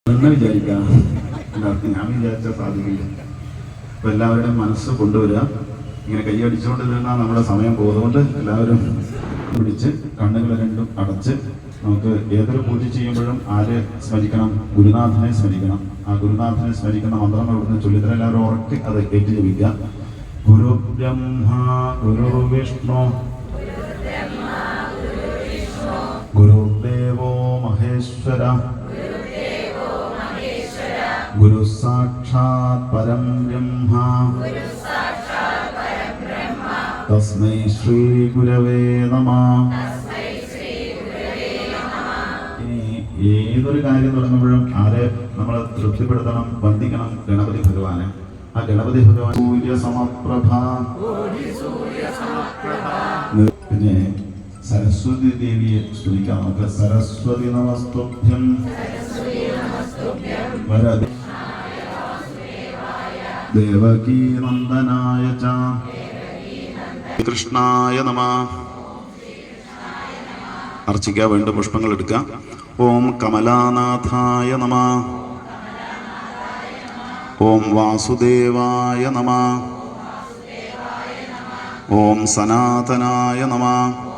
എന്ന് വിചാരിക്കാം. ഞാൻ വിചാരിച്ചാൽ സാധിക്കില്ല. അപ്പോൾ എല്ലാവരുടെയും മനസ്സ് കൊണ്ടുവരിക. ഇങ്ങനെ കൈയടിച്ചുകൊണ്ടിരുന്നാൽ നമ്മുടെ സമയം പോകുന്നതുകൊണ്ട് എല്ലാവരും പിടിച്ച് കണ്ണുകൾ രണ്ടും അടച്ച് നമുക്ക് ഏതൊരു പൂജ ചെയ്യുമ്പോഴും ആരെ സ്മരിക്കണം? ഗുരുനാഥനെ സ്മരിക്കണം. ആ ഗുരുനാഥനെ സ്മരിക്കുന്ന മന്ത്രങ്ങൾ ഇവിടുന്ന് ചൊല്ലിത്തരം എല്ലാവരും ഉറക്കി അത് ഏറ്റു ജപിക്കുക. ഗുരു ബ്രഹ്മ ഗുരു വിഷ്ണു ഗുരുദേവോ മഹേശ്വര ഗുരു സാക്ഷാത് പരം ബ്രഹ്മ തസ്മൈ ശ്രീ ഗുരവേ നമഃ. ഇനി ഏതൊരു കാര്യം തുടങ്ങുമ്പോഴും ആരെ നമ്മൾ തൃപ്തിപ്പെടുത്തണം? വന്ദിക്കണം ഗണപതി ഭഗവാനെ. ആ ഗണപതി ഭഗവാൻ സൂര്യസമപ്രഭ. പിന്നെ സരസ്വതി ദേവിയെ സ്തുതിക്കാം നമുക്ക്. സരസ്വതി നമസ്തുഭ്യം വരദേ ദേവകീ നന്ദനായ ച കൃഷ്ണായ നമഃ. അർച്ചിക്കുക. വീണ്ടും പുഷ്പങ്ങൾ എടുക്കുക. ഓം കമലാനാഥായ നമഃ. ഓം വാസുദേവായ നമഃ. ഓം സനാതനായ നമഃ.